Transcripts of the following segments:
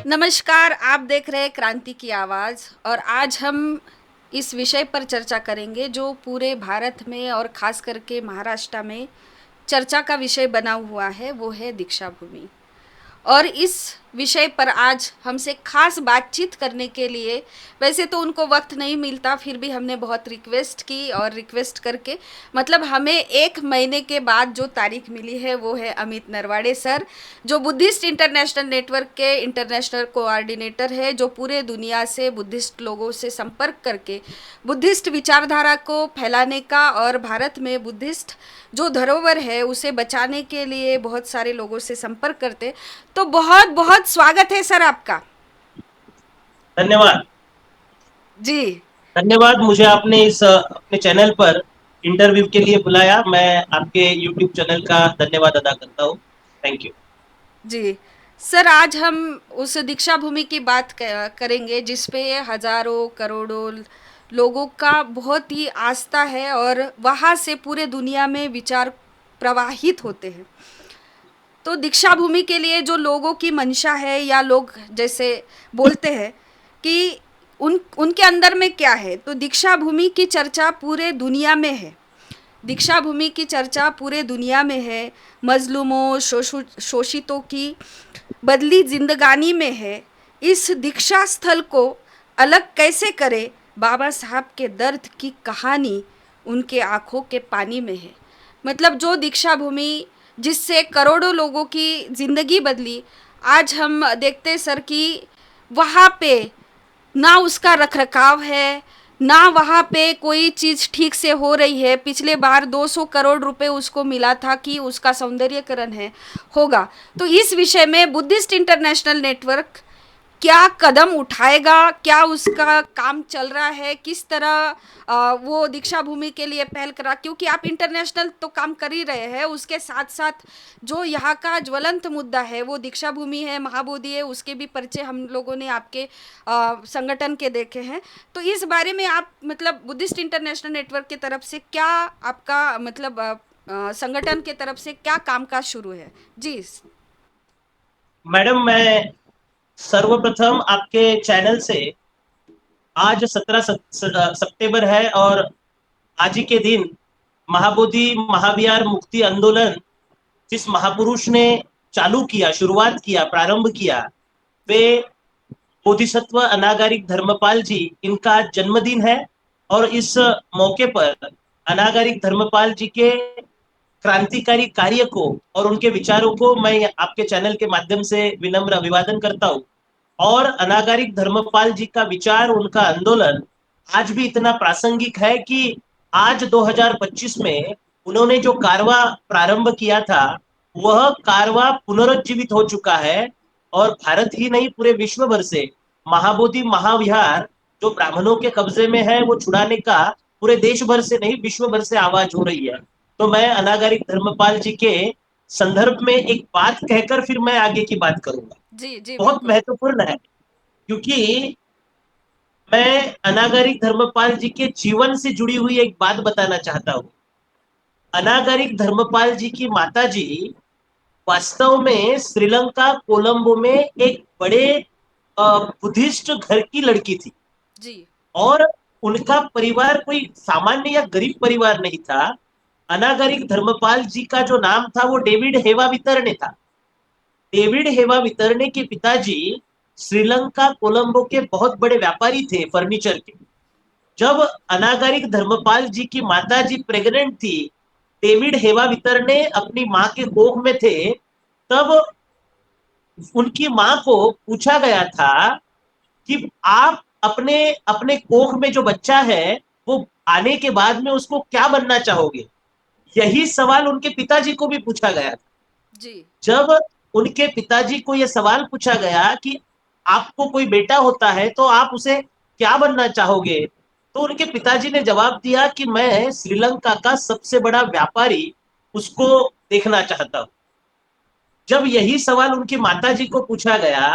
नमस्कार, आप देख रहे हैं क्रांति की आवाज़ और आज हम इस विषय पर चर्चा करेंगे जो पूरे भारत में और ख़ास करके महाराष्ट्र में चर्चा का विषय बना हुआ है, वो है दीक्षा भूमि। और इस विषय पर आज हमसे खास बातचीत करने के लिए, वैसे तो उनको वक्त नहीं मिलता, फिर भी हमने बहुत रिक्वेस्ट की और रिक्वेस्ट करके मतलब हमें 1 महीने के बाद जो तारीख मिली है वो है अमित नरवाड़े सर, जो बुद्धिस्ट इंटरनेशनल नेटवर्क के इंटरनेशनल कोऑर्डिनेटर है, जो पूरे दुनिया से बुद्धिस्ट लोगों से संपर्क करके बुद्धिस्ट विचारधारा को फैलाने का और भारत में बुद्धिस्ट जो धरोहर है उसे बचाने के लिए बहुत सारे लोगों से संपर्क करते। तो बहुत बहुत स्वागत है सर आपका। धन्यवाद। जी धन्यवाद, मुझे आपने इस अपने चैनल पर इंटरव्यू के लिए बुलाया। मैं आपके यूट्यूब चैनल का धन्यवाद अदा करता हूँ। Thank you. जी सर, आज हम उस दीक्षा भूमि की बात करेंगे जिस पे हजारों करोड़ों लोगों का बहुत ही आस्था है और वहाँ से पूरे दुनिया में विचार प्रवाहित होते हैं। तो दीक्षा भूमि के लिए जो लोगों की मंशा है या लोग जैसे बोलते हैं कि उनके अंदर में क्या है, तो दीक्षा भूमि की चर्चा पूरे दुनिया में है। दीक्षा भूमि की चर्चा पूरे दुनिया में है। मजलूमों शोषितों की बदली जिंदगानी में है। इस दीक्षा स्थल को अलग कैसे करे, बाबा साहब के दर्द की कहानी उनके आँखों के पानी में है। मतलब जो दीक्षा भूमि जिससे करोड़ों लोगों की ज़िंदगी बदली, आज हम देखते सर कि वहाँ पे ना उसका रखरखाव है, ना वहाँ पे कोई चीज़ ठीक से हो रही है। पिछले बार 200 करोड़ रुपए उसको मिला था कि उसका सौंदर्यकरण है होगा। तो इस विषय में बुद्धिस्ट इंटरनेशनल नेटवर्क क्या कदम उठाएगा, क्या उसका काम चल रहा है, किस तरह वो दीक्षा भूमि के लिए पहल करा, क्योंकि आप इंटरनेशनल तो काम कर ही रहे हैं, उसके साथ साथ जो यहाँ का ज्वलंत मुद्दा है वो दीक्षा भूमि है, महाबोधि है, उसके भी परिचय हम लोगों ने आपके संगठन के देखे हैं। तो इस बारे में आप मतलब बुद्धिस्ट इंटरनेशनल नेटवर्क की तरफ से क्या आपका मतलब संगठन के तरफ से क्या काम काज शुरू है जी। मैडम, मैं सर्वप्रथम आपके चैनल से आज 17 सितंबर है और आज ही के दिन महाबोधि महाविहार मुक्ति आंदोलन जिस महापुरुष ने चालू किया, शुरुआत किया, प्रारंभ किया, वे बोधिसत्व अनागारिक धर्मपाल जी, इनका जन्मदिन है। और इस मौके पर अनागारिक धर्मपाल जी के क्रांतिकारी कार्य को और उनके विचारों को मैं आपके चैनल के माध्यम से विनम्र अभिवादन करता हूँ। और अनागारिक धर्मपाल जी का विचार, उनका आंदोलन आज भी इतना प्रासंगिक है कि आज 2025 में उन्होंने जो कारवा प्रारंभ किया था, वह कारवा पुनरुज्जीवित हो चुका है। और भारत ही नहीं, पूरे विश्व भर से महाबोधि महाविहार जो ब्राह्मणों के कब्जे में है, वो छुड़ाने का पूरे देश भर से नहीं, विश्व भर से आवाज हो रही है। तो मैं अनागारिक धर्मपाल जी के संदर्भ में एक बात कहकर फिर मैं आगे की बात करूंगा। जी जी बहुत बिल्कुल। महत्वपूर्ण है, क्योंकि मैं अनागारिक धर्मपाल जी के जीवन से जुड़ी हुई एक बात बताना चाहता हूँ। अनागारिक धर्मपाल जी की माता जी वास्तव में श्रीलंका कोलंबो में एक बड़े बुद्धिस्ट घर की लड़की थी। जी और उनका परिवार कोई सामान्य या गरीब परिवार नहीं था। अनागारिक धर्मपाल जी का जो नाम था वो डेविड हेवा वितरणे था। डेविड हेवा वितरणे के पिताजी श्रीलंका कोलंबो के बहुत बड़े व्यापारी थे फर्नीचर के। जब अनागारिक धर्मपाल जी की माता जी प्रेग्नेंट थी, डेविड हेवा वितरणे अपनी माँ के कोख में थे, तब उनकी माँ को पूछा गया था कि आप अपने अपने कोख में जो बच्चा है, वो आने के बाद में उसको क्या बनना चाहोगे। यही सवाल उनके पिताजी को भी पूछा गया था। जी जब उनके पिताजी को यह सवाल पूछा गया कि आपको कोई बेटा होता है तो आप उसे क्या बनना चाहोगे, तो उनके पिताजी ने जवाब दिया कि मैं श्रीलंका का सबसे बड़ा व्यापारी उसको देखना चाहता हूं। जब यही सवाल उनकी माताजी को पूछा गया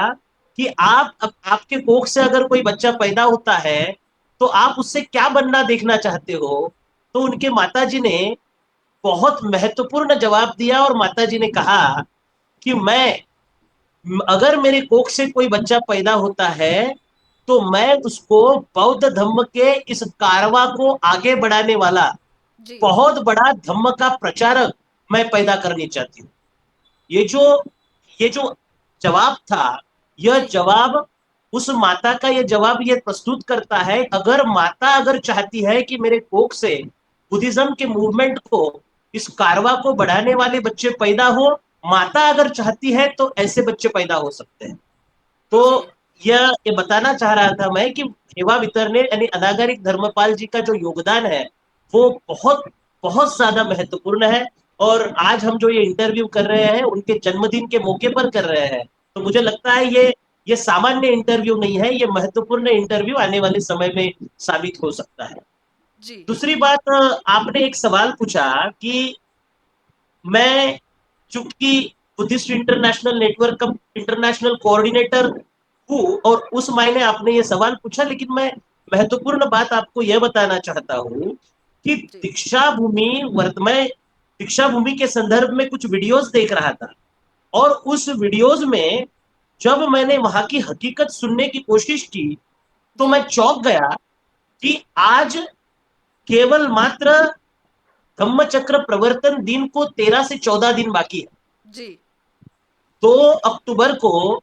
कि आपके कोख से अगर कोई बच्चा पैदा होता है तो आप उससे क्या बनना देखना चाहते हो, तो उनके माताजी ने बहुत महत्वपूर्ण जवाब दिया और माताजी ने कहा कि मैं अगर मेरे कोख से कोई बच्चा पैदा होता है तो मैं उसको बौद्ध धम्म के इस कारवा को आगे बढ़ाने वाला जी, बहुत बड़ा धम्म का प्रचारक मैं पैदा करनी चाहती हूँ। ये जो ये जो जवाब था, यह जी, जवाब उस माता का ये जवाब ये प्रस्तुत करता है। अगर माता अगर चाहती है कि मेरे कोख से बुद्धिज्म के मूवमेंट को, इस कारवा को बढ़ाने वाले बच्चे पैदा हो, माता अगर चाहती है तो ऐसे बच्चे पैदा हो सकते हैं। तो जी, ये बताना चाह रहा था मैं कि सेवा वितरणे यानी अनागरिक धर्मपाल जी का जो योगदान है वो बहुत बहुत ज्यादा महत्वपूर्ण है। और आज हम जो ये इंटरव्यू कर रहे हैं उनके जन्मदिन के मौके पर कर रहे हैं, तो मुझे लगता है ये सामान्य इंटरव्यू नहीं है, ये महत्वपूर्ण इंटरव्यू आने वाले समय में साबित हो सकता है। जी, दूसरी बात, आपने एक सवाल पूछा कि मैं चूंकि बुद्धिस्ट इंटरनेशनल नेटवर्क का इंटरनेशनल कोऑर्डिनेटर हूँ, और उस मायने आपने ये सवाल पूछा, लेकिन मैं महत्वपूर्ण बात आपको यह बताना चाहता हूँ कि जी, दीक्षा भूमि वर्तमान दीक्षा भूमि के संदर्भ में कुछ वीडियोस देख रहा था, और उस वीडियोस में जब मैंने वहां की हकीकत सुनने की कोशिश की तो जी, मैं चौंक गया कि आज केवल मात्र धम्मचक्र प्रवर्तन दिन को 13 से 14 दिन बाकी है। जी, 2 अक्टूबर को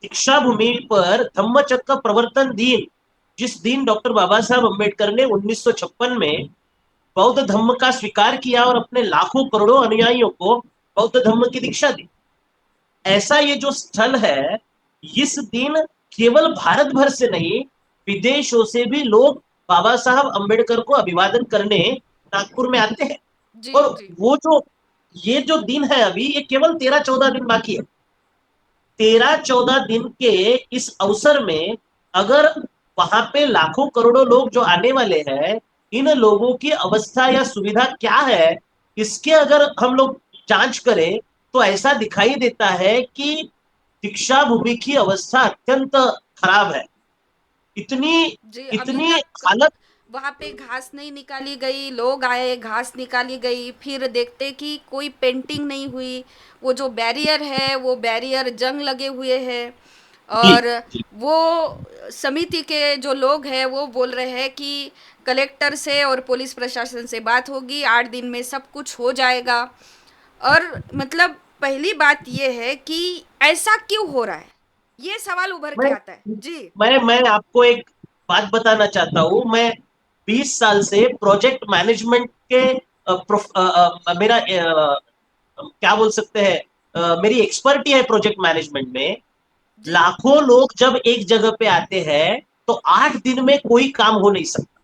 दीक्षा भूमि पर धम्मचक्र प्रवर्तन दिन, जिस दिन डॉक्टर बाबा साहब अम्बेडकर ने 1956 में बौद्ध धम्म का स्वीकार किया और अपने लाखों करोड़ों अनुयायियों को बौद्ध धम्म की दीक्षा दी, ऐसा ये जो स्थल है, इस दिन केवल भारत भर से नहीं, विदेशों से भी लोग बाबा साहब अम्बेडकर को अभिवादन करने नागपुर में आते हैं। जी, और जी, वो जो ये जो दिन है अभी, ये केवल 13-14 दिन बाकी है। 13-14 दिन के इस अवसर में अगर वहां पे लाखों करोड़ों लोग जो आने वाले हैं, इन लोगों की अवस्था या सुविधा क्या है, इसके अगर हम लोग जांच करें तो ऐसा दिखाई देता है कि दीक्षा भूमि की अवस्था अत्यंत खराब है। इतनी जी, अभी इतनी तक हालत। वहाँ पे घास नहीं निकाली गई, लोग आए, घास निकाली गई, फिर देखते कि कोई पेंटिंग नहीं हुई, वो जो बैरियर है, वो बैरियर जंग लगे हुए हैं। जी और जी वो समिति के जो लोग हैं, वो बोल रहे हैं कि कलेक्टर से और पुलिस प्रशासन से बात होगी, 8 दिन में सब कुछ हो जाएगा। और मतलब पहली बात ये है कि ऐसा क्यों हो रहा है? ये सवाल उभर के मैं आता है। जी, मैं आपको एक बात बताना चाहता हूँ। मैं 20 साल से प्रोजेक्ट मैनेजमेंट के मेरा क्या बोल सकते हैं, मेरी एक्सपर्टी है प्रोजेक्ट मैनेजमेंट में। जी, लाखों लोग जब एक जगह पे आते हैं तो 8 दिन में कोई काम हो नहीं सकता।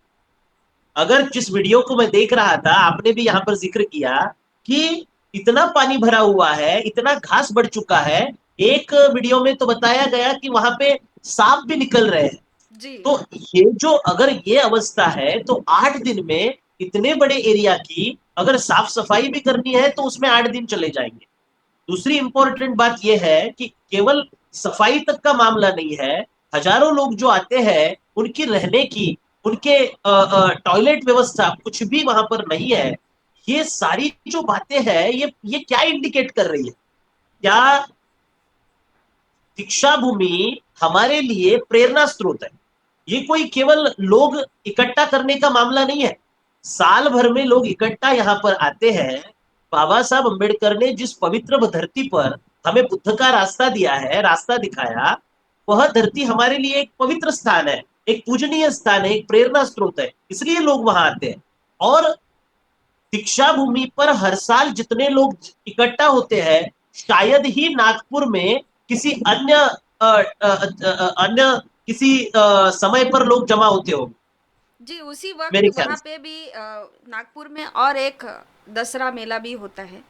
अगर जिस वीडियो को मैं देख रहा था, आपने भी यहाँ पर जिक्र किया कि इतना पानी भरा हुआ है, इतना घास बढ़ चुका है। एक वीडियो में तो बताया गया कि वहां पे सांप भी निकल रहे हैं। जी, तो ये जो अगर ये अवस्था है तो 8 दिन में इतने बड़े एरिया की अगर साफ सफाई भी करनी है तो उसमें 8 दिन चले जाएंगे। दूसरी इंपॉर्टेंट बात यह है कि केवल सफाई तक का मामला नहीं है, हजारों लोग जो आते हैं उनकी रहने की, उनके टॉयलेट व्यवस्था कुछ भी वहां पर नहीं है। ये सारी जो बातें हैं, ये क्या इंडिकेट कर रही है? क्या जी, दीक्षा भूमि हमारे लिए प्रेरणा स्रोत है? ये कोई केवल लोग इकट्ठा करने का मामला नहीं है। साल भर में लोग इकट्ठा यहाँ पर आते हैं। बाबा साहब अम्बेडकर ने जिस पवित्र धरती पर हमें बुद्ध का रास्ता दिया है, रास्ता दिखाया, वह धरती हमारे लिए एक पवित्र स्थान है, एक पूजनीय स्थान है, एक प्रेरणा स्रोत है, इसलिए लोग वहां आते हैं। और दीक्षा भूमि पर हर साल जितने लोग इकट्ठा होते हैं, शायद ही नागपुर में किसी अन्य अन्य किसी समय पर लोग जमा होते हो, जी, उसी वक़्त मेरे ख्याल वहाँ से। पे भी नागपुर में और एक दसरा मेला भी होता है।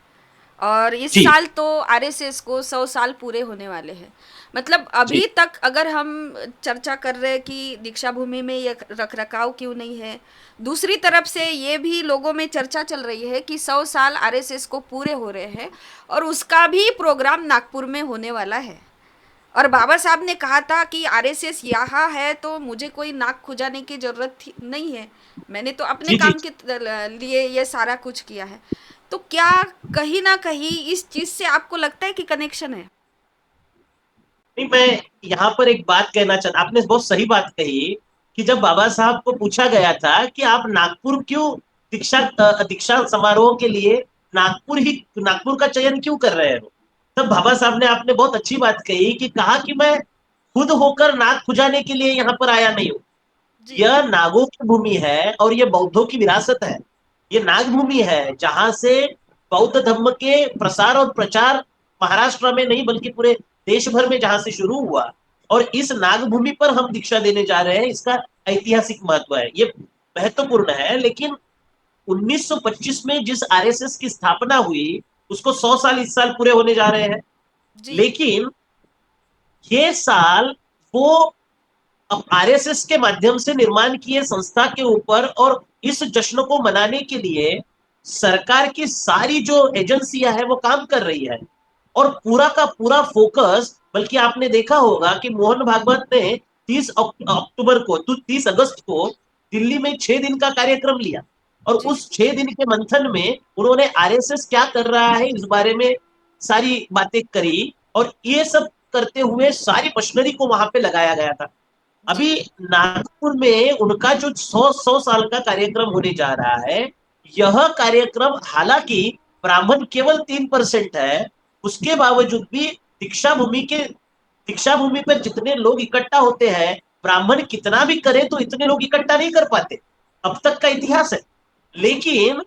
और इस जी साल तो आरएसएस को 100 साल पूरे होने वाले हैं। मतलब जी अभी तक अगर हम चर्चा कर रहे हैं कि दीक्षा भूमि में ये रख-रखाव क्यों नहीं है, दूसरी तरफ से ये भी लोगों में चर्चा चल रही है कि 100 साल आरएसएस को पूरे हो रहे हैं और उसका भी प्रोग्राम नागपुर में होने वाला है। और बाबा साहब ने कहा था कि आरएसएस यहाँ है तो मुझे कोई नाक खुजाने की जरूरत नहीं है, मैंने तो अपने जी जी काम के लिए ये सारा कुछ किया है। तो क्या कहीं ना कहीं इस चीज से आपको लगता है कि कनेक्शन है? नहीं, मैं यहाँ पर एक बात कहना चाहता, आपने बहुत सही बात कही कि जब बाबा साहब को पूछा गया था कि आप नागपुर क्यों दीक्षा समारोह के लिए नागपुर का चयन क्यों कर रहे हो, तब बाबा साहब ने, आपने बहुत अच्छी बात कही कि कहा कि मैं खुद होकर नाग खुजाने के लिए यहाँ पर आया नहीं हूँ। जी यह नागों की भूमि है और यह बौद्धों की विरासत है। ये नाग भूमि है जहां से बौद्ध धर्म के प्रसार और प्रचार महाराष्ट्र में नहीं बल्कि पूरे देश भर में जहां से शुरू हुआ, और इस नाग भूमि पर हम दीक्षा देने जा रहे हैं, इसका ऐतिहासिक महत्व है, ये महत्वपूर्ण है। लेकिन 1925 में जिस आरएसएस की स्थापना हुई उसको 100 साल इस साल पूरे होने जा रहे हैं। जी लेकिन ये साल वो अब आरएसएस के माध्यम से निर्माण किए संस्था के ऊपर, और इस जश्न को मनाने के लिए सरकार की सारी जो एजेंसियां है वो काम कर रही है, और पूरा का पूरा फोकस, बल्कि आपने देखा होगा कि मोहन भागवत ने 30 अक्टूबर को, तो 30 अगस्त को दिल्ली में 6 दिन का कार्यक्रम लिया, और जी उस 6 दिन के मंथन में उन्होंने आरएसएस क्या कर रहा है इस बारे में सारी बातें करी, और ये सब करते हुए सारी मशीनरी को वहां पे लगाया गया था। जी अभी नागपुर में उनका जो 100 साल का कार्यक्रम होने जा रहा है, यह कार्यक्रम हालांकि ब्राह्मण केवल 3% है, उसके बावजूद भी दीक्षा भूमि पर जितने लोग इकट्ठा होते हैं, ब्राह्मण कितना भी करे तो इतने लोग इकट्ठा नहीं कर पाते, अब तक का इतिहास है। लेकिन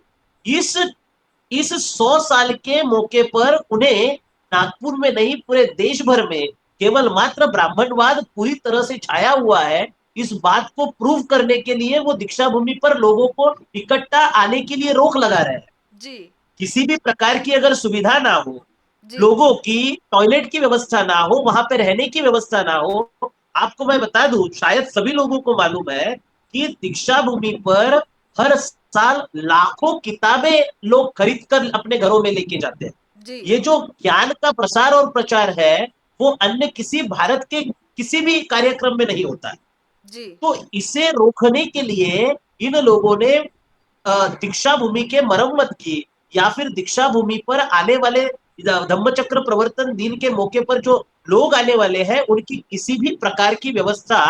इस इस 100 साल के मौके पर उन्हें नागपुर में नहीं पूरे देश भर में केवल मात्र ब्राह्मणवाद पूरी तरह से छाया हुआ है, इस बात को प्रूव करने के लिए वो दीक्षा भूमि पर लोगों को इकट्ठा आने के लिए रोक लगा रहे हैं। जी किसी भी प्रकार की अगर सुविधा ना हो, जी लोगों की टॉयलेट की व्यवस्था ना हो, वहां पे रहने की व्यवस्था ना हो, आपको मैं बता दूं, शायद सभी लोगों को मालूम है कि दीक्षा भूमि पर हर साल लाखों किताबें लोग खरीद कर अपने घरों में लेके जाते हैं। जी ये जो ज्ञान का प्रसार और प्रचार है वो अन्य किसी भारत के किसी भी कार्यक्रम में नहीं होता है। जी तो इसे रोकने के लिए इन लोगों ने दीक्षा भूमि के मरम्मत की, या फिर दीक्षा भूमि पर आने वाले धम्मचक्र प्रवर्तन दिन के मौके पर जो लोग आने वाले हैं उनकी किसी भी प्रकार की व्यवस्था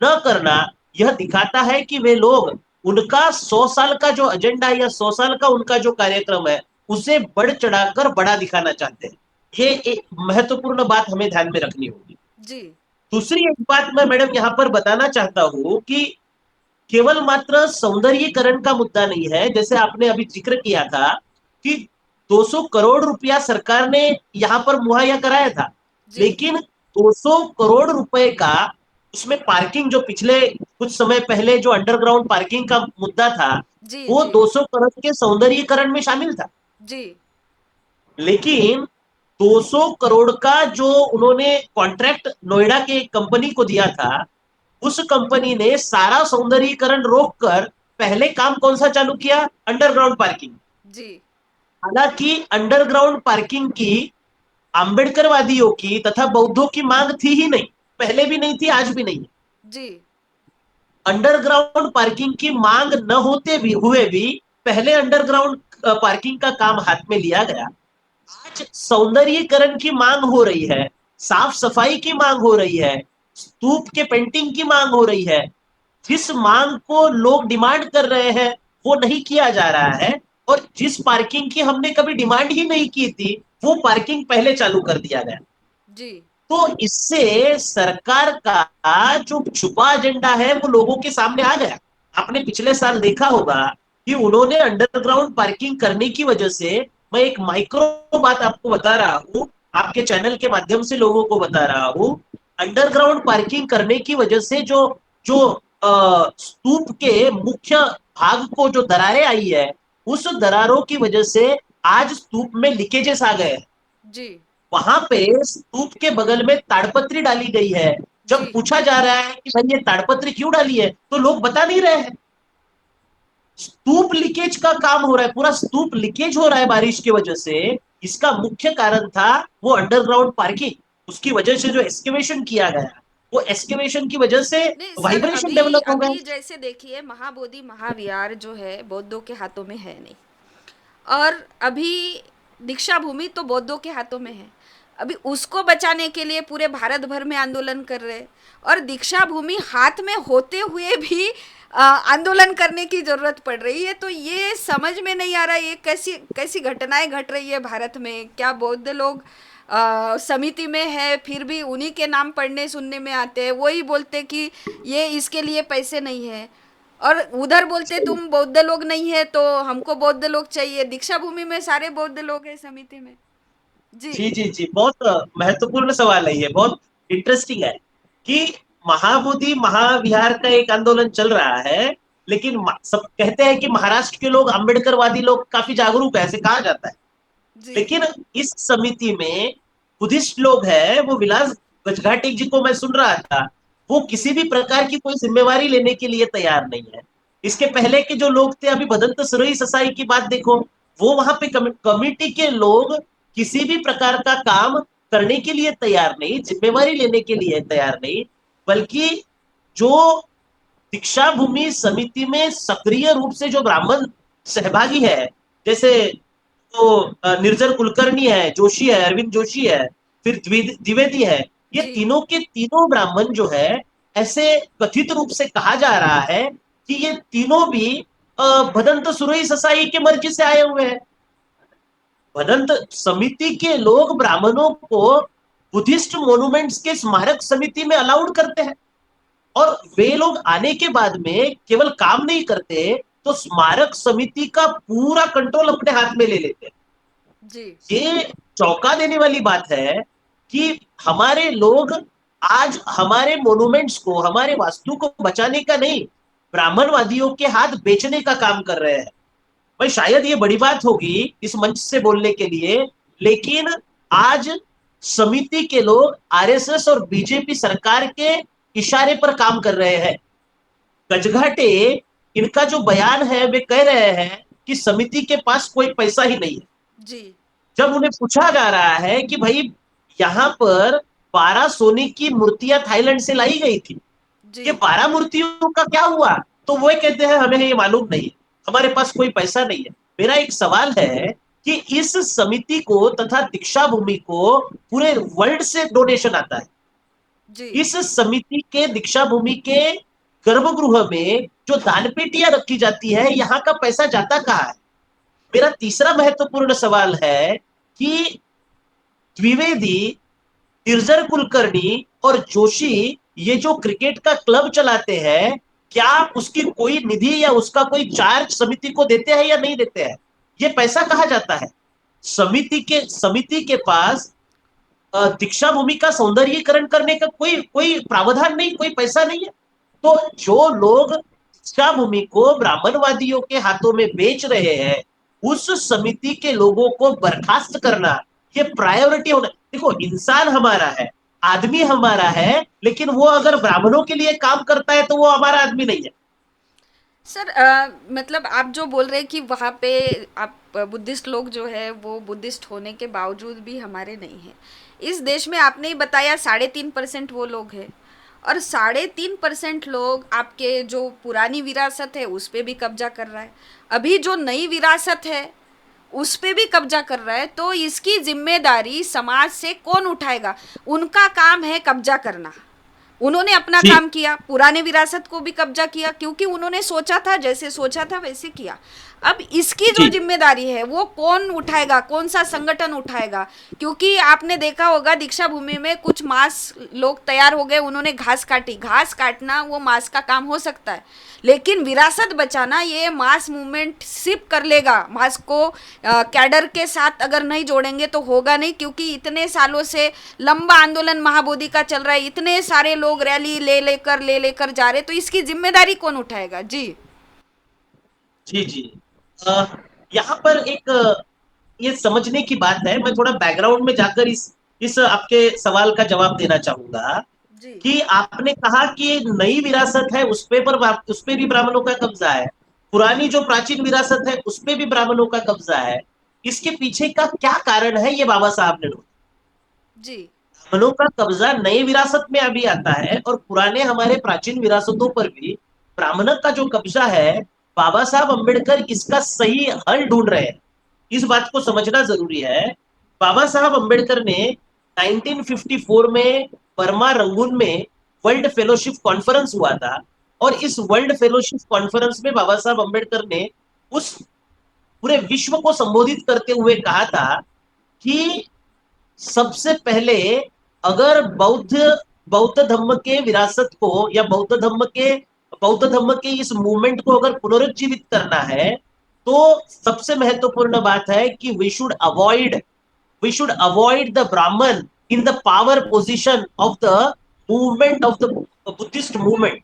न करना, यह दिखाता है कि वे लोग उनका 100 साल का जो एजेंडा है या 100 साल का उनका जो कार्यक्रम है उसे बढ़ चढ़ाकर बड़ा दिखाना चाहते हैं। ये एक महत्वपूर्ण बात हमें ध्यान में रखनी होगी। जी दूसरी एक बात मैं मैडम यहाँ पर बताना चाहता हूँ कि केवल मात्र सौंदर्यीकरण का मुद्दा नहीं है, जैसे आपने अभी जिक्र किया था कि 200 करोड़ रुपया सरकार ने यहां पर मुहैया कराया था। जी लेकिन 200 करोड़ रुपए का, उसमें पार्किंग जो पिछले कुछ समय पहले जो अंडरग्राउंड पार्किंग का मुद्दा था, जी वो जी 200 करोड़ के सौंदर्यीकरण में शामिल था। जी लेकिन 200 करोड़ का जो उन्होंने कॉन्ट्रैक्ट नोएडा के कंपनी को दिया था, उस कंपनी ने सारा सौंदर्यीकरण रोककर पहले काम कौन सा चालू किया? Underground parking. जी हालांकि अंडरग्राउंड पार्किंग की आंबेडकरवादियों की तथा बौद्धों की मांग थी ही नहीं, पहले भी नहीं थी, आज भी नहीं। जी अंडरग्राउंड पार्किंग की मांग न होते भी हुए भी पहले अंडरग्राउंड पार्किंग का काम हाथ में लिया गया। आज सौंदर्यीकरण की मांग हो रही है, साफ सफाई की मांग हो रही है, स्तूप के पेंटिंग की मांग हो रही है। जिस मांग को लोग डिमांड कर रहे हैं वो नहीं किया जा रहा है, और जिस पार्किंग की हमने कभी डिमांड ही नहीं की थी वो पार्किंग पहले चालू कर दिया गया। जी तो इससे सरकार का जो छुपा एजेंडा है वो लोगों के सामने आ गया। आपने पिछले साल देखा होगा कि उन्होंने अंडरग्राउंड पार्किंग करने की वजह से, मैं एक माइक्रो बात आपको बता रहा हूं, आपके चैनल के माध्यम से लोगों को बता रहा हूं, अंडरग्राउंड पार्किंग करने की वजह से जो जो स्तूप के मुख्य भाग को जो दरारें आई है, उस दरारों की वजह से आज स्तूप में लीकेजेस आ गए। जी वहां पे स्तूप के बगल में ताड़पत्री डाली गई है। जी जब पूछा जा रहा है कि भाई ये ताड़पत्री क्यों डाली है, तो लोग बता नहीं रहे हैं। स्तूप लीकेज का काम हो रहा है, पूरा स्तूप लीकेज हो रहा है बारिश की वजह से। इसका मुख्य कारण था वो अंडरग्राउंड पार्किंग, उसकी वजह से जो एक्सकेवेशन किया गया, वो एक्सकेवेशन की वजह से नहीं सर, वाइब्रेशन अभी डेवलप हो गए। अभी जैसे देखिए महाबोधि महाविहार जो है बौद्धों के हाथों में है नहीं, और अभी दीक्षा भूमि तो बौद्धों के हाथों में है। अभी उसको बचाने के लिए पूरे भारत भर में आंदोलन कर रहे हैं, और दीक्षा भूमि हाथ में होते हुए भी आंदोलन करने की जरूरत पड़ रही है। तो ये समझ में नहीं आ रहा ये कैसी कैसी घटनाएं घट रही है भारत में। क्या बौद्ध लोग समिति में है, फिर भी उन्हीं के नाम पढ़ने सुनने में आते हैं, वही बोलते कि ये इसके लिए पैसे नहीं है, और उधर बोलते तुम बौद्ध लोग नहीं है तो हमको बौद्ध लोग चाहिए। दीक्षा भूमि में सारे बौद्ध लोग हैं समिति में। जी। जी जी जी, बहुत महत्वपूर्ण सवाल है ये, बहुत इंटरेस्टिंग है कि महाबोधि महाविहार का एक आंदोलन चल रहा है, लेकिन सब कहते हैं कि महाराष्ट्र के लोग अम्बेडकरवादी लोग काफी जागरूक है, ऐसे कहा जाता है। जी। लेकिन इस समिति में बुद्धिस्ट लोग हैं, वो विलास गजघाटी जी को मैं सुन रहा था, वो किसी भी प्रकार की कोई जिम्मेवारी लेने के लिए तैयार नहीं है। इसके पहले के जो लोग थे, अभी भदंत सरोई ससाई की बात देखो, वो वहां पे कमिटी के लोग किसी भी प्रकार का काम करने के लिए तैयार नहीं, जिम्मेवारी लेने के लिए तैयार नहीं, बल्कि जो दीक्षा भूमि समिति में सक्रिय रूप से जो ब्राह्मण सहभागी है, जैसे तो निर्जर कुलकर्णी है, जोशी है, अरविंद जोशी है, फिर द्विवेदी है, ये जी। तीनों के तीनों ब्राह्मण जो है, ऐसे कथित रूप से कहा जा रहा है कि ये तीनों भी भदंत सुरई ससाई के मर्जी से आए हुए हैं। भदंत समिति के लोग ब्राह्मणों को बुद्धिस्ट मोन्यूमेंट्स के स्मारक समिति में अलाउड करते हैं, और वे लोग आने के बाद में केवल काम नहीं करते, तो स्मारक समिति का पूरा कंट्रोल अपने हाथ में ले लेते हैं। जी। ये चौंका देने वाली बात है कि हमारे लोग आज हमारे मोन्यूमेंट्स को, हमारे वास्तु को बचाने का नहीं, ब्राह्मणवादियों के हाथ बेचने का काम कर रहे हैं। भाई शायद ये बड़ी बात होगी इस मंच से बोलने के लिए, लेकिन आज समिति के लोग आरएसएस और बीजेपी सरकार के इशारे पर काम कर रहे हैं। गजघाटे, इनका जो बयान है, वे कह रहे हैं कि समिति के पास कोई पैसा ही नहीं है। जी। जब उन्हें पूछा जा रहा है कि भाई यहाँ पर 12 सोने की मूर्तियां थाईलैंड से लाई गई थी, जी। ये 12 मूर्तियों का क्या हुआ, तो वो कहते हैं हमें ये मालूम नहीं, हमारे पास कोई पैसा नहीं है। मेरा एक सवाल है कि इस समिति को तथा दीक्षा भूमि को पूरे वर्ल्ड से डोनेशन आता है, जी। इस समिति के दीक्षा भूमि के गर्भगृह में जो दान पेटियां रखी जाती है, यहाँ का पैसा जाता कहाँ है? मेरा तीसरा महत्वपूर्ण सवाल है कि द्विवेदी, निर्जर कुलकर्णी और जोशी ये जो क्रिकेट का क्लब चलाते हैं, क्या उसकी कोई निधि या उसका कोई चार्ज समिति को देते हैं या नहीं देते हैं? ये पैसा कहाँ जाता है? समिति के पास दीक्षा भूमि का सौंदर्यीकरण करने का कोई कोई प्रावधान नहीं, कोई पैसा नहीं है। तो जो लोग दीक्षा भूमि को ब्राह्मणवादियों के हाथों में बेच रहे हैं, उस समिति के लोगों को बर्खास्त करना, ये प्रायोरिटी होना। देखो, इंसान हमारा है, आदमी हमारा है, लेकिन वो अगर ब्राह्मणों के लिए काम करता है तो वो हमारा आदमी नहीं है। सर मतलब आप जो बोल रहे हैं कि वहाँ पे आप बुद्धिस्ट लोग जो है वो बुद्धिस्ट होने के बावजूद भी हमारे नहीं हैं। इस देश में आपने ही बताया 3.5% वो लोग हैं, और 3.5% लोग आपके जो पुरानी विरासत है उस पे भी कब्जा कर रहा है, अभी जो नई विरासत है उस पे भी कब्जा कर रहा है। तो इसकी जिम्मेदारी समाज से कौन उठाएगा? उनका काम है कब्जा करना। उन्होंने अपना जी काम किया, पुराने विरासत को भी कब्जा किया, क्योंकि उन्होंने सोचा था, जैसे सोचा था वैसे किया। अब इसकी जो जी जिम्मेदारी है वो कौन उठाएगा, कौन सा संगठन उठाएगा? क्योंकि आपने देखा होगा दीक्षा भूमि में कुछ मास लोग तैयार हो गए, उन्होंने घास काटी। घास काटना वो मास का काम हो सकता है, लेकिन विरासत बचाना ये मास मूवमेंट सिर्फ कर लेगा। मास को कैडर के साथ अगर नहीं जोड़ेंगे तो होगा नहीं, क्योंकि इतने सालों से लंबा आंदोलन महाबोधि का चल रहा है, इतने सारे लोग रैली ले लेकर जा रहे, तो इसकी जिम्मेदारी कौन उठाएगा? जी। जी जी। अ, यहाँ पर एक ये समझने की बात है, मैं थोड़ा बैकग्राउंड में जाकर इस आपके सवाल का जवाब देना चाहूंगा जी। कि आपने कहा कि नई विरासत है उस पे भी ब्राह्मणों का कब्जा है, पुरानी जो प्राचीन विरासत है उस पे भी ब्राह्मणों का कब्जा है। इसके पीछे का क्या कारण है, ये बाबा साहब ने ढूंढा। जी। ब्राह्मणों का कब्जा नई विरासत में अभी आता है, और पुराने हमारे प्राचीन विरासतों पर भी ब्राह्मण का जो कब्जा है, बाबा साहब अम्बेडकर इसका सही हल ढूंढ रहे हैं। इस बात को समझना जरूरी है। बाबा साहब अम्बेडकर ने 1954 में बर्मा रंगून में वर्ल्ड फेलोशिप कॉन्फ्रेंस हुआ था, और इस वर्ल्ड फेलोशिप कॉन्फ्रेंस में बाबा साहब अम्बेडकर ने उस पूरे विश्व को संबोधित करते हुए कहा था कि सबसे पहले अगर बौद्ध धर्म के विरासत को, या बौद्ध धर्म के इस मूवमेंट को अगर पुनरुज्जीवित करना है, तो सबसे महत्वपूर्ण बात है कि we should avoid the Brahmin in the power position of the movement of the Buddhist movement.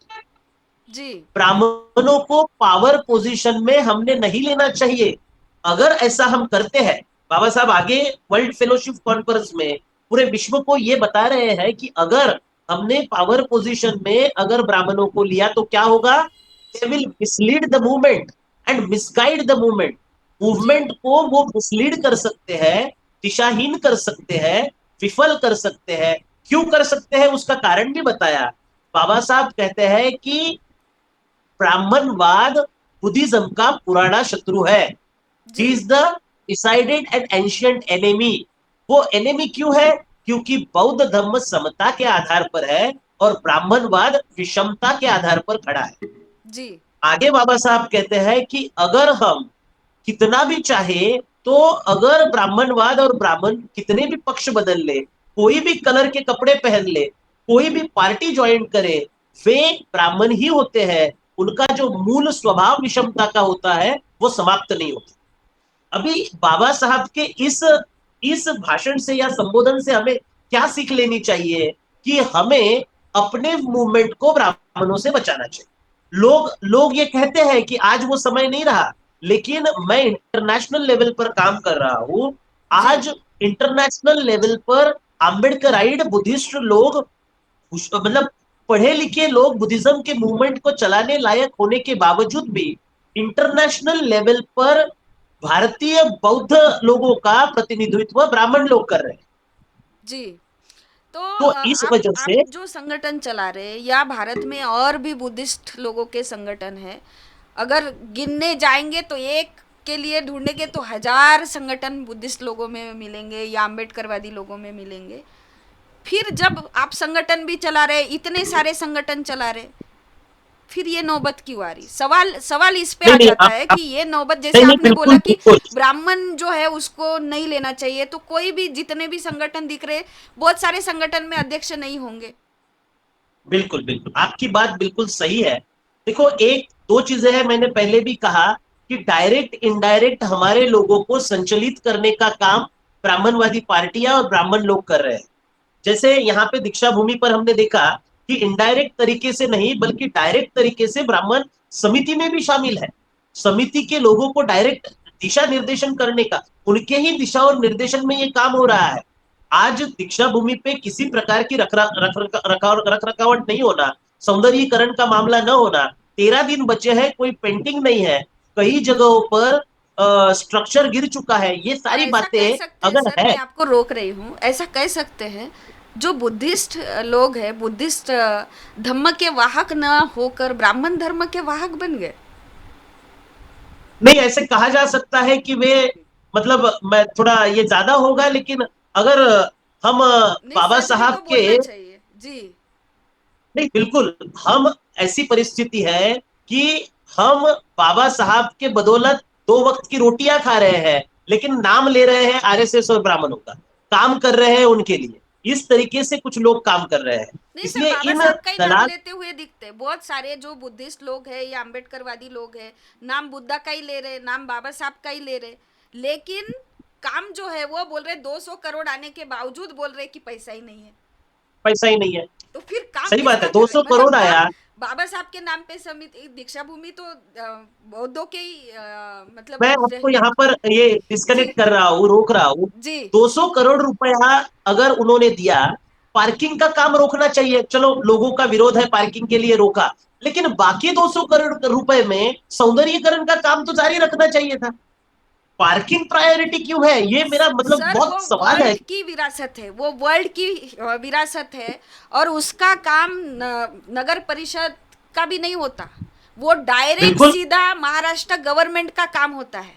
जी। ब्राह्मणों को पावर पोजीशन में हमने नहीं लेना चाहिए। अगर ऐसा हम करते हैं, बाबा साहब आगे वर्ल्ड फेलोशिप कॉन्फ्रेंस में पूरे विश्व को ये बता रहे हैं कि अगर हमने पावर पोजीशन में अगर ब्राह्मणों को लिया तो क्या होगा, they will mislead the movement and misguide the movement. जी। मूवमेंट को वो मिसलीड कर सकते हैं, दिशाहीन कर सकते हैं, विफल कर सकते हैं। क्यों कर सकते हैं उसका कारण भी बताया। बाबा साहब कहते हैं कि ब्राह्मणवाद बुद्धिज्म का पुराना शत्रु है। जी। He is the decided and ancient enemy. वो एनिमी क्यों है? क्योंकि बौद्ध धर्म समता के आधार पर है और ब्राह्मणवाद विषमता के आधार पर खड़ा है। जी। आगे बाबा साहब कहते हैं कि अगर हम कितना भी चाहे, तो अगर ब्राह्मणवाद और ब्राह्मण कितने भी पक्ष बदल ले, कोई भी कलर के कपड़े पहन ले, कोई भी पार्टी ज्वाइन करे, वे ब्राह्मण ही होते हैं। उनका जो मूल स्वभाव विषमता का होता है वो समाप्त नहीं होता। अभी बाबा साहब के इस भाषण से या संबोधन से हमें क्या सीख लेनी चाहिए कि हमें अपने मूवमेंट को ब्राह्मणों से बचाना चाहिए। लोग लोग ये कहते हैं कि आज वो समय नहीं रहा, लेकिन मैं इंटरनेशनल लेवल पर काम कर रहा हूं। जी। आज इंटरनेशनल लेवल पर आम्बेडकराइड बुद्धिस्ट लोग, मतलब पढ़े लिखे लोग, बुद्धिज्म के मूवमेंट को चलाने लायक होने के बावजूद भी इंटरनेशनल लेवल पर भारतीय बौद्ध लोगों का प्रतिनिधित्व ब्राह्मण लोग कर रहे हैं। जी। तो तो इस वजह आप से जो संगठन चला रहे हैं, या भारत में और भी बुद्धिस्ट लोगों के संगठन हैं, अगर गिनने जाएंगे तो एक के लिए ढूंढेंगे तो हजार संगठन बुद्धिस्ट लोगों में मिलेंगे या अम्बेडकरवादी लोगों में मिलेंगे। फिर जब आप संगठन भी चला रहे, इतने सारे संगठन चला रहे, फिर ये नौबत क्यों आ रही? सवाल सवाल इस पे नहीं आ नहीं जाता है आप कि ये नौबत, जैसे नहीं नहीं आपने बोला बिल्कुल कि बिल्कुल ब्राह्मण जो है उसको नहीं लेना चाहिए, तो कोई भी, जितने भी संगठन दिख रहे, बहुत सारे संगठन में अध्यक्ष नहीं होंगे। बिल्कुल बिल्कुल आपकी बात बिल्कुल सही है। देखो, एक दो चीजें हैं, मैंने पहले भी कहा कि डायरेक्ट इनडायरेक्ट हमारे लोगों को संचलित करने का काम ब्राह्मणवादी पार्टियां और ब्राह्मण लोग कर रहे हैं। जैसे यहाँ पे दीक्षा भूमि पर हमने देखा कि इनडायरेक्ट तरीके से नहीं बल्कि डायरेक्ट तरीके से ब्राह्मण समिति में भी शामिल है। समिति के लोगों को डायरेक्ट दिशा निर्देशन करने का, उनके ही दिशा और निर्देशन में ये काम हो रहा है। आज दीक्षा भूमि पे किसी प्रकार की रख रखावट नहीं होना, सौंदर्यीकरण का मामला न होना, 13 दिन बचे हैं, कोई पेंटिंग नहीं है, कई जगहों पर स्ट्रक्चर गिर चुका है, ये तो सारी ऐसा कह बातें सकते हैं अगर सर, है। मैं आपको रोक रही हूँ, ऐसा कह सकते हैं जो बुद्धिस्ट लोग हैं, बुद्धिस्ट धर्म के वाहक न होकर ब्राह्मण धर्म के वाहक बन गए। नहीं, ऐसे कहा जा सकता है कि वे, मतलब मैं थोड़ा ये ज्यादा होगा, लेकिन अगर हम नहीं, बाबा सच भी साहब तो के, बोलना चाहिए। जी। नहीं बिल्कुल, हम ऐसी परिस्थिति है कि हम बाबा साहब के बदौलत 2 वक्त की रोटियां खा रहे हैं, लेकिन नाम ले रहे हैं आरएसएस और ब्राह्मणों का, काम कर रहे हैं उनके लिए। इस तरीके से कुछ लोग काम कर रहे हैं। नहीं सर, इसलिए बाबा इन साहब का ही नाम दलाल, लेते हुए दिखते हैं। बहुत सारे जो बुद्धिस्ट लोग हैं या अम्बेडकरवादी लोग हैं, नाम बुद्धा का ही ले रहे, नाम बाबा साहब का ही ले रहे, लेकिन काम जो है वो बोल रहे 200 करोड़ आने के बावजूद बोल रहे कि पैसा ही नहीं है। पैसा ही नहीं है। तो फिर काम सही बात किसका है, कर रहे? 200 मतलब करोड़ काम आया। बाबा साहब के नाम पे समिति दीक्षा भूमि तो बौद्धों के ही मैं मतलब आपको यहाँ पर ये जी। डिस्कनेक्ट कर रहा हूँ, रोक रहा हूँ। जी। 200 करोड़ रुपया अगर उन्होंने दिया, पार्किंग का काम रोकना चाहिए, चलो लोगों का विरोध है, पार्किंग के लिए रोका, लेकिन बाकी 200 करोड़ रुपए में सौंदर्यीकरण का काम तो जारी रखना चाहिए था। पार्किंग प्रायोरिटी क्यों है, ये मेरा मतलब सर वो बहुत सवाल है। वर्ल्ड की विरासत है, वो वर्ल्ड की विरासत है, और उसका काम नगर परिषद का भी नहीं होता। वो डायरेक्ट बिल्कुल सीधा महाराष्ट्र गवर्नमेंट का काम होता है।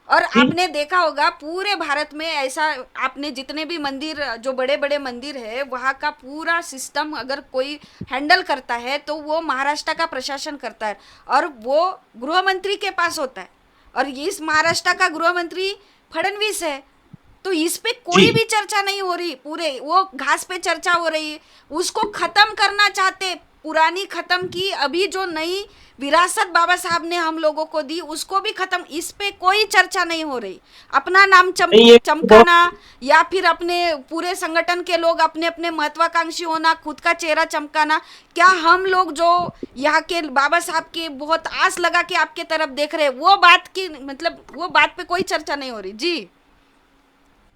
और फिर आपने देखा होगा पूरे भारत में ऐसा, आपने जितने भी मंदिर, जो बड़े बड़े मंदिर है, वहाँ का पूरा सिस्टम अगर कोई हैंडल करता है तो वो महाराष्ट्र का प्रशासन करता है, और वो गृह मंत्री के पास होता है। और इस महाराष्ट्र का गृह मंत्री फडणवीस है। तो इस पे कोई जी भी चर्चा नहीं हो रही, पूरे वो घास पे चर्चा हो रही है। उसको खत्म करना चाहते, पुरानी खत्म की, अभी जो नई विरासत बाबा साहब ने हम लोगों को दी उसको भी खत्म, इस पे कोई चर्चा नहीं हो रही। अपना नाम नहीं, ये बहुत चमकाना, या फिर अपने पूरे संगठन के लोग अपने अपने महत्वाकांक्षी होना, खुद का चेहरा चमकाना। क्या हम लोग जो यहाँ के बाबा साहब की बहुत आस लगा के आपके तरफ देख रहे हैं, वो बात की मतलब वो बात पे कोई चर्चा नहीं हो रही जी।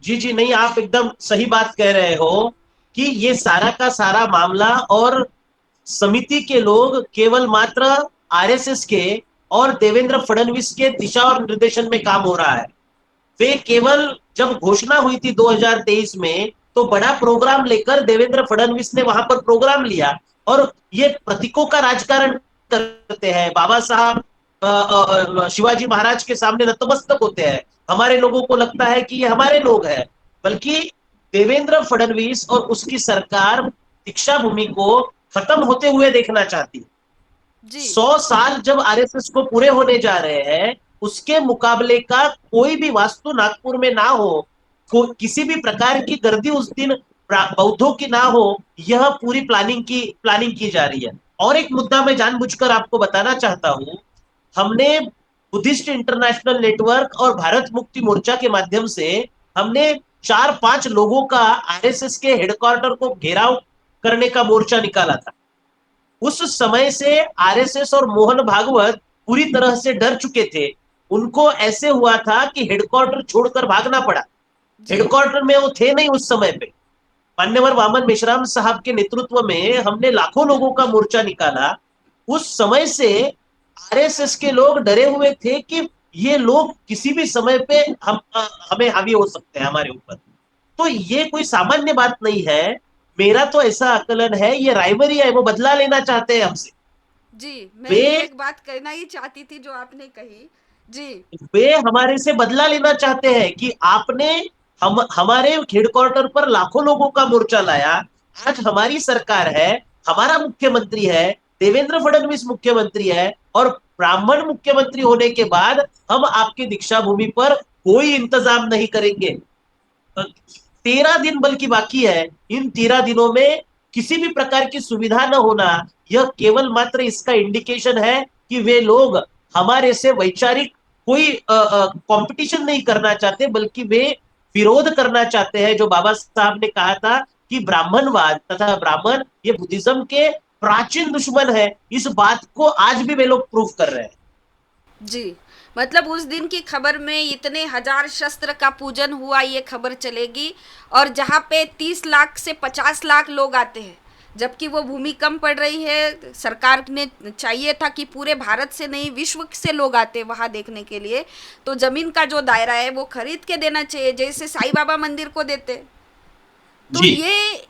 जी जी नहीं, आप एकदम सही बात कह रहे हो कि ये सारा का सारा मामला और समिति के लोग केवल मात्र आरएसएस के और देवेंद्र फडणवीस के दिशा और निर्देशन में काम हो रहा है। वे केवल, जब घोषणा हुई थी 2023 में, तो बड़ा प्रोग्राम लेकर देवेंद्र फडणवीस ने वहां पर प्रोग्राम लिया और ये प्रतीकों का राजकारण करते हैं। बाबा साहब शिवाजी महाराज के सामने नतमस्तक होते हैं। हमारे लोगों को लगता है कि ये हमारे लोग हैं, बल्कि देवेंद्र फडणवीस और उसकी सरकार दीक्षा भूमि को खत्म होते हुए देखना चाहती है। जी 100 साल जब आरएसएस को पूरे होने जा रहे हैं, उसके मुकाबले का कोई भी वास्तु नागपुर में ना हो, किसी भी प्रकार की गर्दी उस दिन बौद्धों की ना हो, यह पूरी प्लानिंग की जा रही है। और एक मुद्दा मैं जानबूझकर आपको बताना चाहता हूं। हमने बुद्धिस्ट इंटरनेशनल नेटवर्क और भारत मुक्ति मोर्चा के माध्यम से हमने 4-5 लोगों का आरएसएस के हेडक्वार्टर को घेराव करने का मोर्चा निकाला था। उस समय से आरएसएस और मोहन भागवत पूरी तरह से डर चुके थे। उनको ऐसे हुआ था कि हेडक्वार्टर छोड़कर भागना पड़ा। जी हेडक्वार्टर में वो थे नहीं उस समय पे। मान्यवर वामन मेश्राम साहब के नेतृत्व में हमने लाखों लोगों का मोर्चा निकाला। उस समय से आरएसएस के लोग डरे हुए थे कि ये लोग किसी भी समय पे हमें हावी हो सकते हैं हमारे ऊपर। तो ये कोई सामान्य बात नहीं है। मेरा तो ऐसा आकलन है, ये राइवरी है, वो बदला लेना चाहते हैं हमसे। जी, मैं वे ये एक बात कहना ही चाहती थी जो आपने कही। जी वे हमारे से बदला लेना चाहते हैं कि आपने हमारे हेडक्वार्टर पर लाखों लोगों का मोर्चा लाया। आज हमारी सरकार है, हमारा मुख्यमंत्री है, देवेंद्र फडणवीस मुख्यमंत्री है, और ब्राह्मण मुख्यमंत्री होने के बाद हम आपकी दीक्षा भूमि पर कोई इंतजाम नहीं करेंगे। 13 दिन बल्कि बाकी है। इन 13 दिनों में किसी भी प्रकार की सुविधा न होना, यह केवल मात्र इसका इंडिकेशन है कि वे लोग हमारे से वैचारिक कोई कंपटीशन नहीं करना चाहते, बल्कि वे विरोध करना चाहते हैं। जो बाबा साहब ने कहा था कि ब्राह्मणवाद तथा ब्राह्मण ये बुद्धिज्म के प्राचीन दुश्मन है, इस बात को आज भी वे लोग प्रूव कर रहे हैं। जी, मतलब उस दिन की खबर में इतने हजार शस्त्र का पूजन हुआ ये खबर चलेगी, और जहाँ पे 30 लाख से 50 लाख लोग आते हैं, जबकि वो भूमि कम पड़ रही है। सरकार ने चाहिए था कि पूरे भारत से नहीं, विश्व से लोग आते वहाँ देखने के लिए। तो जमीन का जो दायरा है वो खरीद के देना चाहिए, जैसे साईं बाबा मंदिर को देते। तो जी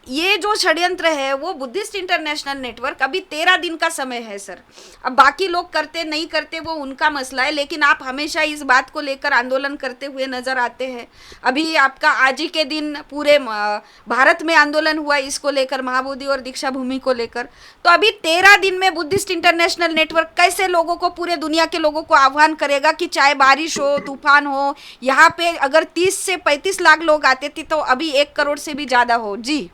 ये जो षड्यंत्र है वो बुद्धिस्ट इंटरनेशनल नेटवर्क, अभी 13 दिन का समय है सर। अब बाकी लोग करते नहीं करते वो उनका मसला है, लेकिन आप हमेशा इस बात को लेकर आंदोलन करते हुए नजर आते हैं। अभी आपका आज ही के दिन पूरे भारत में आंदोलन हुआ इसको लेकर, महाबोधि और दीक्षा भूमि को लेकर। तो अभी 13 दिन में बुद्धिस्ट इंटरनेशनल नेटवर्क कैसे लोगों को, पूरे दुनिया के लोगों को आह्वान करेगा कि चाहे बारिश हो, तूफान हो, यहाँ पे अगर 30 से 35 लाख लोग आते थे तो अभी 1 करोड़ से भी ज्यादा हो जी।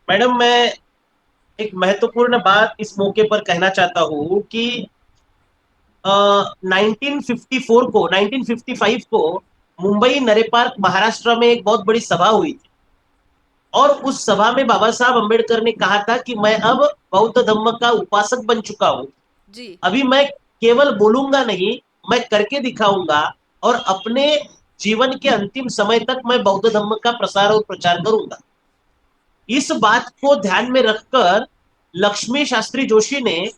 मैडम, मैं एक महत्वपूर्ण बात इस मौके पर कहना चाहता हूं कि 1954 को मुंबई नरे पार्क महाराष्ट्र में एक बहुत बड़ी सभा हुई थी। और उस सभा में बाबा साहब अम्बेडकर ने कहा था कि मैं अब बौद्ध धर्म का उपासक बन चुका हूं। जी अभी मैं केवल बोलूंगा नहीं, मैं करके दिखाऊंगा। और अपने जीवन के अंतिम समय तक मैं बौद्ध धर्म का प्रसार और प्रचार करूंगा। इस बात को ध्यान में रखकर लक्ष्मी शास्त्री जोशी ने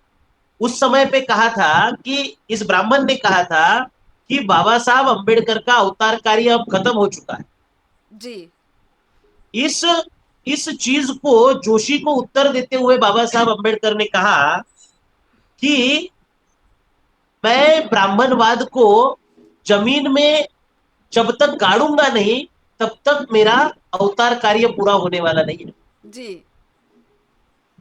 उस समय पे कहा था कि इस ब्राह्मण ने कहा था कि बाबा साहब अंबेडकर का अवतार कार्य अब खत्म हो चुका है। जी इस इस चीज को जोशी को उत्तर देते हुए बाबा साहब अंबेडकर ने कहा कि मैं ब्राह्मणवाद को जमीन में जब तक गाड़ूंगा नहीं, तब तक मेरा अवतार कार्य पूरा होने वाला नहीं है। जी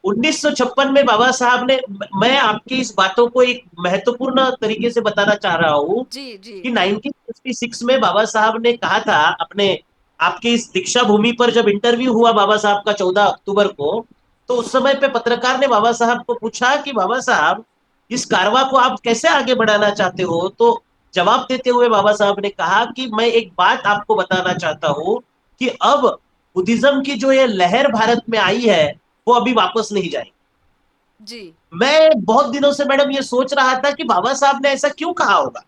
1956 में बाबा साहब ने, मैं आपकी इस बातों को एक महत्वपूर्ण तरीके से बताना चाह रहा हूं जी जी कि 1956 में बाबा साहब ने कहा था अपने, आपकी इस दीक्षा भूमि पर जब इंटरव्यू हुआ बाबा साहब का 14 अक्टूबर को, तो उस समय पे पत्रकार ने बाबा साहब को पूछा कि बाबा साहब, इस कारवा को आप कैसे आगे बढ़ाना चाहते हो? तो जवाब देते हुए बाबा साहब ने कहा कि मैं एक बात आपको बताना चाहता हूं कि अब बुद्धिज्म की जो ये लहर भारत में आई है, वो अभी वापस नहीं जाएगी। जी मैं बहुत दिनों से मैडम ये सोच रहा था कि बाबा साहब ने ऐसा क्यों कहा होगा,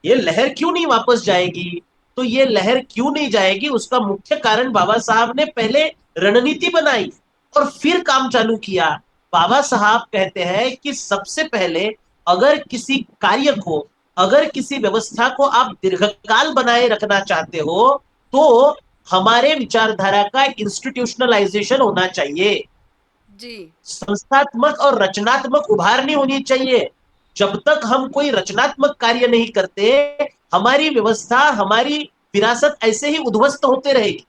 ये लहर क्यों नहीं वापस जाएगी? तो ये लहर क्यों नहीं जाएगी, उसका मुख्य कारण बाबा साहब ने पहले रणनीति बनाई और फिर काम चालू किया। बाबा साहब कहते हैं कि सबसे पहले अगर किसी कार्य को, अगर किसी व्यवस्था को आप दीर्घकाल बनाए रखना चाहते हो, तो हमारे विचारधारा का इंस्टीट्यूशनलाइजेशन होना चाहिए, जी संस्थात्मक और रचनात्मक उभारनी होनी चाहिए। जब तक हम कोई रचनात्मक कार्य नहीं करते, हमारी व्यवस्था, हमारी विरासत ऐसे ही उद्ध्वस्त होते रहेगी।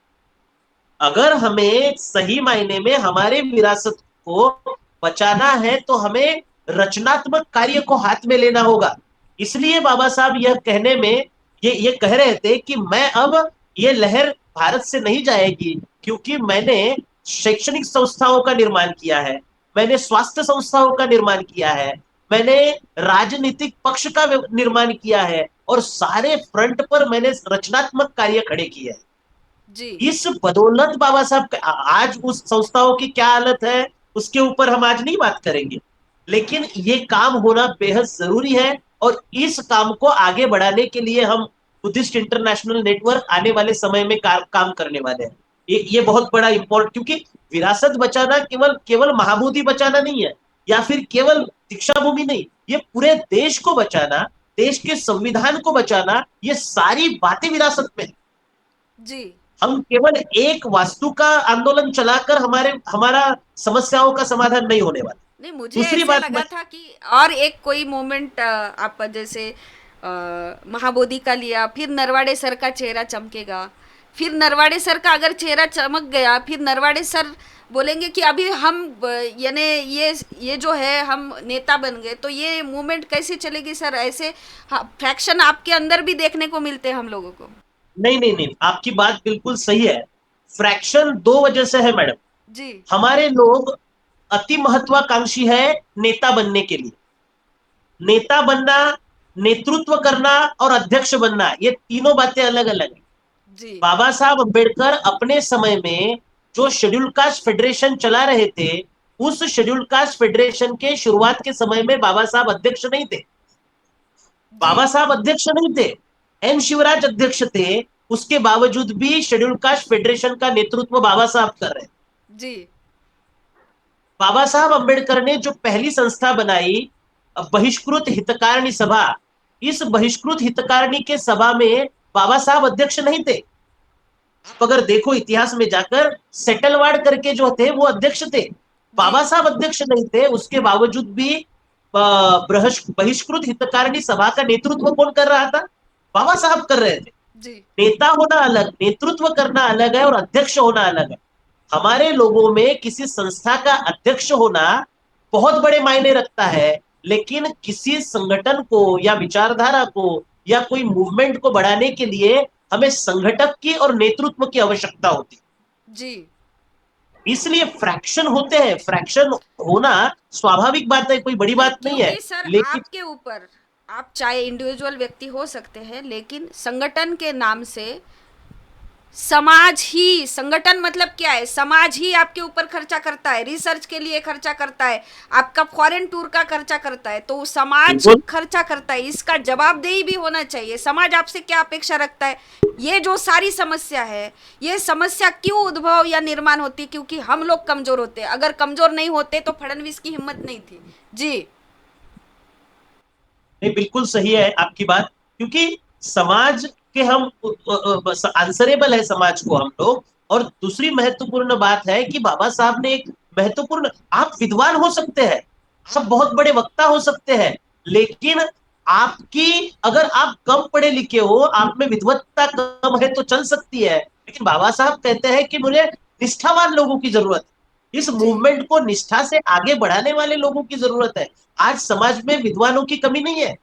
अगर हमें सही मायने में हमारे विरासत को बचाना है, तो हमें रचनात्मक कार्य को हाथ में लेना होगा। इसलिए बाबा साहब यह कहने में, ये कह रहे थे कि मैं अब, ये लहर भारत से नहीं जाएगी, क्योंकि मैंने शैक्षणिक संस्थाओं का निर्माण किया है, मैंने स्वास्थ्य संस्थाओं का निर्माण किया है, मैंने राजनीतिक पक्ष का निर्माण किया है, और सारे फ्रंट पर मैंने रचनात्मक कार्य खड़े किए हैं। जी इस बदौलत बाबा साहब, आज उस संस्थाओं की क्या हालत है उसके ऊपर हम आज नहीं बात करेंगे, लेकिन ये काम होना बेहद जरूरी है। और इस काम को आगे बढ़ाने के लिए हम बुद्धिस्ट इंटरनेशनल नेटवर्क आने वाले समय में काम करने वाले हैं। ये बहुत बड़ा इंपॉर्टेंट, क्योंकि विरासत बचाना केवल केवल महाबोधि बचाना नहीं है, या फिर केवल दीक्षा भूमि नहीं, ये पूरे देश को बचाना, देश के संविधान को बचाना, ये सारी बातें विरासत में। जी हम केवल एक वास्तु का आंदोलन चलाकर हमारा समस्याओं का समाधान नहीं होने वाला। नहीं, मुझे दूसरी ऐसे बात मैं, लगा था कि और एक कोई मोमेंट आप जैसे महाबोधि का लिया, फिर नरवाड़े सर का चेहरा चमकेगा, फिर नरवाड़े सर का अगर चेहरा चमक गया, फिर नरवाड़े सर बोलेंगे कि अभी हम यानी ये जो है हम नेता बन गए, तो ये मूवमेंट कैसे चलेगी सर? ऐसे फ्रैक्शन आपके अंदर भी देखने को मिलते हैं हम लोगों को। नहीं नहीं नहीं, आपकी बात बिल्कुल सही है। फ्रैक्शन दो वजह से है मैडम। जी हमारे लोग अति महत्वाकांक्षी है नेता बनने के लिए। नेता बनना, नेतृत्व करना और अध्यक्ष बनना, ये तीनों बातें अलग अलग है। जी बाबा साहब अंबेडकर अपने समय में जो शेड्यूल कास्ट फेडरेशन चला रहे थे, उस शेड्यूल कास्ट फेडरेशन के शुरुआत के समय में बाबा साहब अध्यक्ष नहीं थे। जी बाबा साहब अध्यक्ष नहीं थे, एन शिवराज अध्यक्ष थे। उसके बावजूद भी शेड्यूल कास्ट फेडरेशन का नेतृत्व बाबा साहब कर रहे हैं। जी बाबा साहब अंबेडकर ने जो पहली संस्था बनाई, बहिष्कृत हितकारिणी सभा, इस बहिष्कृत हितकारिणी के सभा में बाबा साहब अध्यक्ष नहीं थे। आप अगर देखो इतिहास में जाकर, सेटलवाड़ करके जो थे वो अध्यक्ष थे, जी बाबा साहब अध्यक्ष नहीं थे। उसके बावजूद भी बहिष्कृत हितकारिणी सभा का नेतृत्व कौन कर रहा था? बाबा साहब कर रहे थे। जी नेता होना अलग, नेतृत्व करना अलग है, और अध्यक्ष होना अलग है। हमारे लोगों में किसी संस्था का अध्यक्ष होना बहुत बड़े मायने रखता है, लेकिन किसी संगठन को या विचारधारा को या कोई मूवमेंट को बढ़ाने के लिए हमें संगठक की और नेतृत्व की आवश्यकता होती है। जी इसलिए फ्रैक्शन होते हैं, फ्रैक्शन होना स्वाभाविक बात है, कोई बड़ी नहीं, बात नहीं है। क्योंकि सर लेकिन आपके ऊपर, आप चाहे इंडिविजुअल व्यक्ति हो सकते हैं, लेकिन संगठन के नाम से समाज ही, संगठन मतलब क्या है, समाज ही आपके ऊपर खर्चा करता है, रिसर्च के लिए खर्चा करता है, आपका फॉरेन टूर का खर्चा करता है, तो समाज बिल्कुल खर्चा करता है, इसका जवाबदेही भी होना चाहिए। समाज आपसे क्या अपेक्षा रखता है? ये जो सारी समस्या है, ये समस्या क्यों उद्भव या निर्माण होती? क्योंकि हम लोग कमजोर होते। अगर कमजोर नहीं होते तो फडणवीस की हिम्मत नहीं थी। जी नहीं, बिल्कुल सही है आपकी बात, क्योंकि समाज के हम आंसरेबल है समाज को हम लोग। और दूसरी महत्वपूर्ण बात है कि बाबा साहब ने एक महत्वपूर्ण, आप विद्वान हो सकते हैं, आप बहुत बड़े वक्ता हो सकते हैं, लेकिन आपकी, अगर आप कम पढ़े लिखे हो, आप में विद्वत्ता कम है तो चल सकती है, लेकिन बाबा साहब कहते हैं कि मुझे निष्ठावान लोगों की जरूरत है, इस जी मूवमेंट को निष्ठा से आगे बढ़ाने वाले लोगों की जरूरत है। आज समाज में विद्वानों की कमी नहीं है,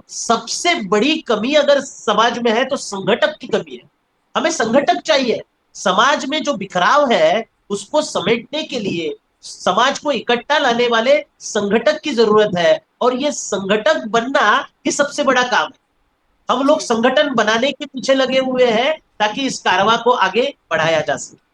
सबसे बड़ी कमी अगर समाज में है तो संगठक की कमी है। हमें संगठक चाहिए। समाज में जो बिखराव है उसको समेटने के लिए समाज को इकट्ठा लाने वाले संगठक की जरूरत है, और ये संगठक बनना ही सबसे बड़ा काम है। हम लोग जी संगठन बनाने के पीछे लगे हुए हैं ताकि इस कारवा को आगे बढ़ाया जा सके।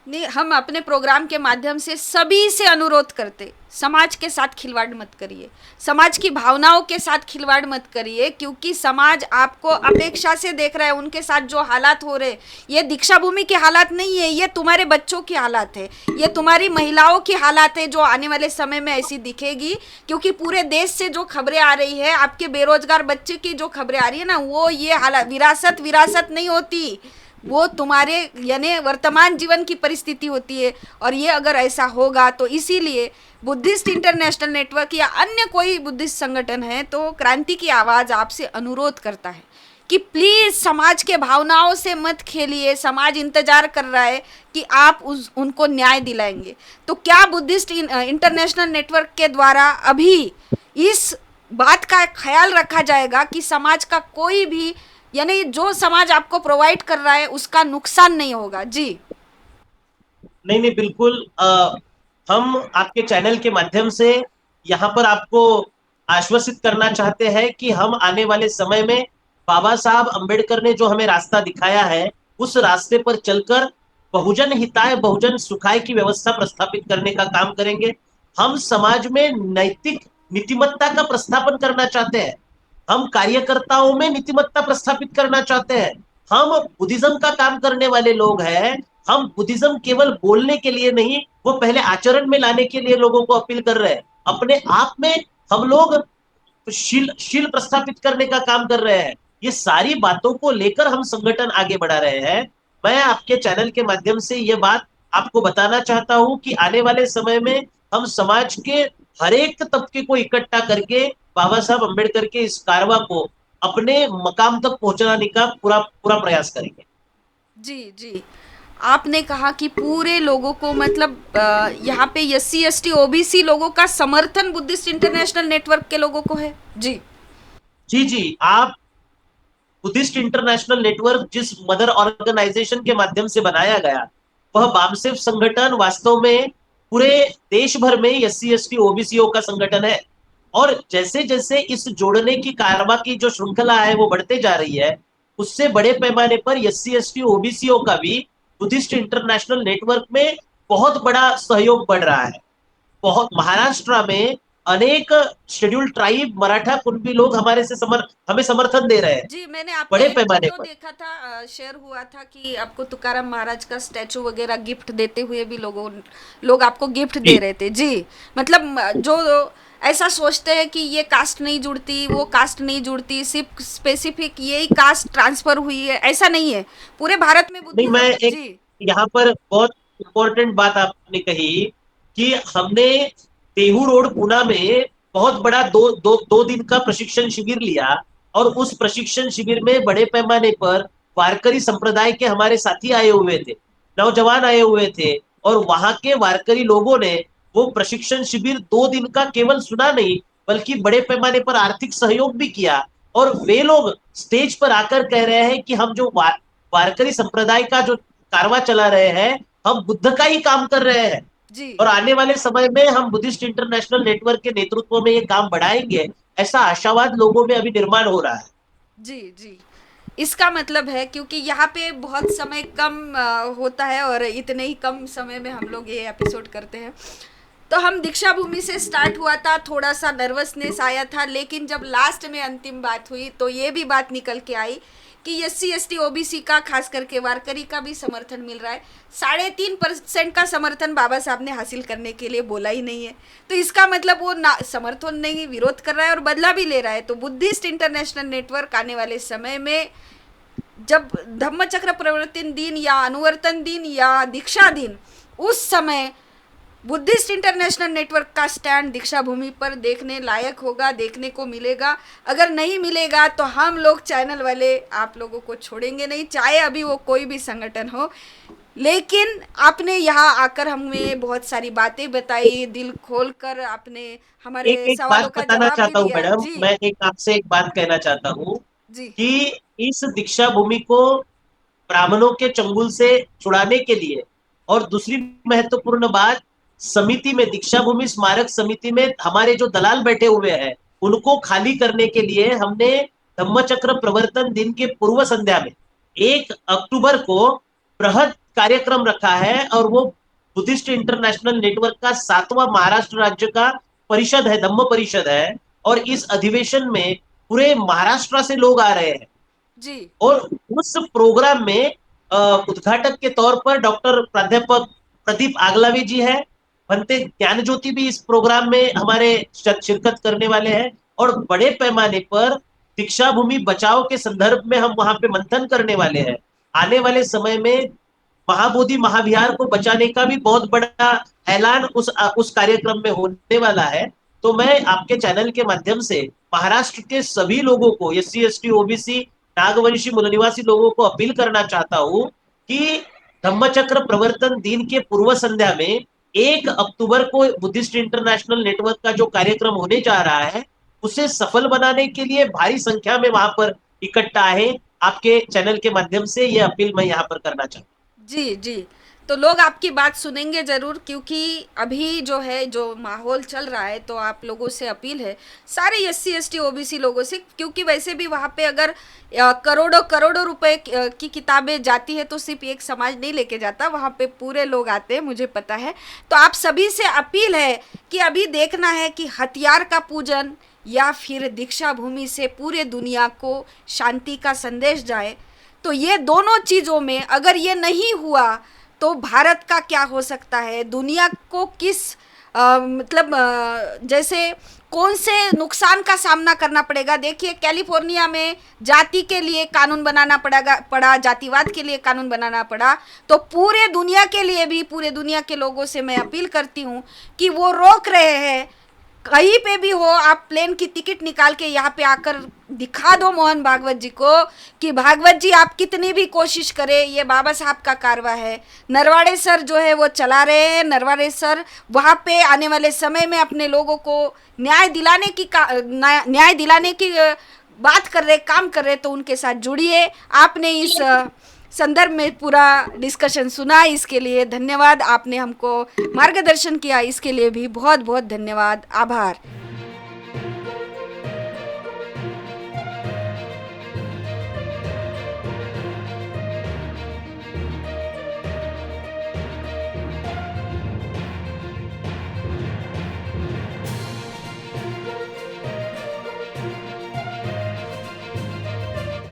नहीं, हम अपने प्रोग्राम के माध्यम से सभी से अनुरोध करते, समाज के साथ खिलवाड़ मत करिए, समाज की भावनाओं के साथ खिलवाड़ मत करिए, क्योंकि समाज आपको अपेक्षा से देख रहा है। उनके साथ जो हालात हो रहे, ये दीक्षा भूमि के हालात नहीं है, ये तुम्हारे बच्चों की हालात है, ये तुम्हारी महिलाओं की हालात है जो आने वाले समय में ऐसी दिखेगी। क्योंकि पूरे देश से जो खबरें आ रही है, आपके बेरोजगार बच्चे की जो खबरें आ रही है ना, वो ये हालात, विरासत विरासत नहीं होती, वो तुम्हारे यानी वर्तमान जीवन की परिस्थिति होती है। और ये अगर ऐसा होगा तो इसीलिए बुद्धिस्ट इंटरनेशनल नेटवर्क या अन्य कोई बुद्धिस्ट संगठन है तो क्रांति की आवाज़ आपसे अनुरोध करता है कि प्लीज़ समाज के भावनाओं से मत खेलिए। समाज इंतजार कर रहा है कि आप उनको न्याय दिलाएंगे। तो क्या बुद्धिस्ट इंटरनेशनल नेटवर्क के द्वारा अभी इस बात का ख्याल रखा जाएगा कि समाज का कोई भी, यानी जो समाज आपको प्रोवाइड कर रहा है उसका नुकसान नहीं होगा? जी नहीं नहीं, बिल्कुल। हम आपके चैनल के माध्यम से यहाँ पर आपको आश्वसित करना चाहते हैं कि हम आने वाले समय में बाबा साहब अंबेडकर ने जो हमें रास्ता दिखाया है उस रास्ते पर चलकर बहुजन हिताय बहुजन सुखाय की व्यवस्था प्रस्थापित करने का काम करेंगे। हम समाज में नैतिक नीतिमत्ता का प्रस्थापन करना चाहते हैं, हम कार्यकर्ताओं में नीतिमत्ता प्रस्थापित करना चाहते हैं। हम बुद्धिज्म का काम करने वाले लोग हैं। हम बुद्धिज्म केवल बोलने के लिए नहीं, वो पहले आचरण में लाने के लिए लोगों को अपील कर रहे हैं। अपने आप में हम लोग शील शील प्रस्थापित करने का काम कर रहे हैं। ये सारी बातों को लेकर हम संगठन आगे बढ़ा रहे हैं। मैं आपके चैनल के माध्यम से ये बात आपको बताना चाहता हूं कि आने वाले समय में हम समाज के हर एक तबके को इकट्ठा करके बाबा साहब अम्बेडकर के इस कारवा को अपने मकाम तक पहुंचाने का पूरा पूरा प्रयास करेंगे। जी जी। आपने कहा कि पूरे लोगों को, मतलब यहाँ पे एससी एसटी ओबीसी लोगों का समर्थन बुद्धिस्ट इंटरनेशनल नेटवर्क के लोगों को है? जी जी जी। आप बुद्धिस्ट इंटरनेशनल नेटवर्क जिस मदर ऑर्गेनाइजेशन के माध्यम से बनाया गया, वह बामसेफ संगठन वास्तव में पूरे देश भर में एससी एसटी ओबीसीओ का संगठन है। और जैसे जैसे इस जोड़ने की कारवा की जो श्रृंखला है वो बढ़ते जा रही है, उससे बड़े पैमाने पर एससी एसटी ओबीसीओ का भी बुद्धिस्ट इंटरनेशनल नेटवर्क में बहुत बड़ा सहयोग बढ़ रहा है। बहुत महाराष्ट्र में अनेक शेड्यूल ट्राइब मराठा कुणबी लोग हमें समर्थन दे रहे हैं जी। मैंने आपका बड़े एक पैमाने वीडियो पर। देखा था, शेयर हुआ था कि आपको तुकाराम महाराज का स्टैचू वगैरह गिफ्ट देते हुए भी लोग आपको गिफ्ट दे जी रहे थे। जी, मतलब जो ऐसा सोचते हैं कि ये कास्ट नहीं जुड़ती, वो कास्ट नहीं जुड़ती, सिर्फ स्पेसिफिक यही कास्ट ट्रांसफर हुई है, ऐसा नहीं है। पूरे भारत में नहीं, मैं बुद्धिज्म। एक जी यहाँ पर बहुत इंपॉर्टेंट बात आपने कही कि हमने तेहू रोड पुणे में बहुत बड़ा दो दिन का प्रशिक्षण शिविर लिया, और उस प्रशिक्षण शिविर में बड़े पैमाने पर वारकरी संप्रदाय के हमारे साथी आए हुए थे, नौजवान आए हुए थे। और वहां के वारकरी लोगों ने वो प्रशिक्षण शिविर 2 दिन का केवल सुना नहीं, बल्कि बड़े पैमाने पर आर्थिक सहयोग भी किया। और वे लोग स्टेज पर आकर कह रहे हैं कि हम जो वारकरी संप्रदाय का जो कारवा चला रहे हैं, हम बुद्ध का ही काम कर रहे हैं। जी और आने वाले समय में हम बुद्धिस्ट इंटरनेशनल नेटवर्क के नेतृत्व में ये काम बढ़ाएंगे, ऐसा आशावाद लोगों में अभी निर्माण हो रहा है। जी जी। इसका मतलब है, क्योंकि यहाँ पे बहुत समय कम होता है और इतने ही कम समय में हम लोग ये एपिसोड करते हैं। तो हम दीक्षा भूमि से स्टार्ट हुआ था, थोड़ा सा नर्वसनेस आया था, लेकिन जब लास्ट में अंतिम बात हुई तो ये भी बात निकल के आई कि एससी एसटी ओबीसी का, खास करके वारकरी का भी समर्थन मिल रहा है। 3.5% का समर्थन बाबा साहब ने हासिल करने के लिए बोला ही नहीं है, तो इसका मतलब वो ना समर्थन नहीं, विरोध कर रहा है और बदला भी ले रहा है। तो बुद्धिस्ट इंटरनेशनल नेटवर्क आने वाले समय में जब धम्मचक्र प्रवर्तन दिन या अनुवर्तन दिन या दीक्षा दिन, उस समय बुद्धिस्ट इंटरनेशनल नेटवर्क का स्टैंड दीक्षा भूमि पर देखने लायक होगा, देखने को मिलेगा। अगर नहीं मिलेगा तो हम लोग चैनल वाले आप लोगों को छोड़ेंगे नहीं, चाहे अभी वो कोई भी संगठन हो। लेकिन आपने यहाँ आकर हमें बहुत सारी बातें बताई, दिल खोल कर आपने एक हमारे एक सवालों बात का बताना जवाब भी चाहता हूँ दिया। मैडम, जी। मैं एक आपसे एक बात कहना चाहता हूँ जी। कि इस दीक्षा भूमि को ब्राह्मणों के चंगुल से छुड़ाने के लिए, और दूसरी महत्वपूर्ण बात, समिति में, दीक्षा भूमि स्मारक समिति में हमारे जो दलाल बैठे हुए हैं उनको खाली करने के लिए हमने धम्मचक्र प्रवर्तन दिन के पूर्व संध्या में 1 अक्टूबर को बृहद कार्यक्रम रखा है, और वो बुद्धिस्ट इंटरनेशनल नेटवर्क का 7वां महाराष्ट्र राज्य का परिषद है, धम्म परिषद है। और इस अधिवेशन में पूरे महाराष्ट्र से लोग आ रहे हैं, जी। और उस प्रोग्राम में उद्घाटक के तौर पर डॉक्टर प्राध्यापक प्रदीप आगलावी जी है, बनते ज्ञान ज्योति भी इस प्रोग्राम में हमारे शिरकत करने वाले हैं, और बड़े पैमाने पर दीक्षा भूमि बचाओ के संदर्भ में हम वहां पे मंथन करने वाले हैं। आने वाले समय में महाबोधि महाविहार को बचाने का भी बहुत बड़ा ऐलान उस कार्यक्रम में होने वाला है। तो मैं आपके चैनल के माध्यम से महाराष्ट्र के सभी लोगों को, एससी एसटी ओबीसी नागवंशी मूल निवासी लोगों को अपील करना चाहता हूं कि धम्मचक्र प्रवर्तन दिन के पूर्व संध्या में 1 अक्टूबर को बुद्धिस्ट इंटरनेशनल नेटवर्क का जो कार्यक्रम होने जा रहा है उसे सफल बनाने के लिए भारी संख्या में वहां पर इकट्ठा है। आपके चैनल के माध्यम से ये अपील मैं यहाँ पर करना चाहता हूँ। जी। जी। तो लोग आपकी बात सुनेंगे ज़रूर, क्योंकि अभी जो है जो माहौल चल रहा है, तो आप लोगों से अपील है, सारे एससी एसटी ओबीसी लोगों से, क्योंकि वैसे भी वहाँ पे अगर करोड़ों करोड़ों रुपए की किताबें जाती है तो सिर्फ एक समाज नहीं लेके जाता, वहाँ पे पूरे लोग आते हैं, मुझे पता है। तो आप सभी से अपील है कि अभी देखना है कि हथियार का पूजन या फिर दीक्षा भूमि से पूरे दुनिया को शांति का संदेश जाए। तो ये दोनों चीज़ों में अगर ये नहीं हुआ तो भारत का क्या हो सकता है, दुनिया को किस मतलब जैसे कौन से नुकसान का सामना करना पड़ेगा। देखिए कैलिफोर्निया में जाति के लिए कानून बनाना पड़ा, जातिवाद के लिए कानून बनाना पड़ा। तो पूरे दुनिया के लिए भी, पूरे दुनिया के लोगों से मैं अपील करती हूँ कि वो रोक रहे हैं। कहीं पे भी हो, आप प्लेन की टिकट निकाल के यहाँ पे आकर दिखा दो मोहन भागवत जी को कि भागवत जी आप कितनी भी कोशिश करें, ये बाबा साहब का कारवा है। नरवाड़े सर जो है वो चला रहे हैं, नरवाड़े सर वहाँ पे आने वाले समय में अपने लोगों को न्याय दिलाने की बात कर रहे, काम कर रहे। तो उनके साथ जुड़िए। आपने इस संदर्भ में पूरा डिस्कशन सुना, इसके लिए धन्यवाद। आपने हमको मार्गदर्शन किया, इसके लिए भी बहुत बहुत धन्यवाद, आभार।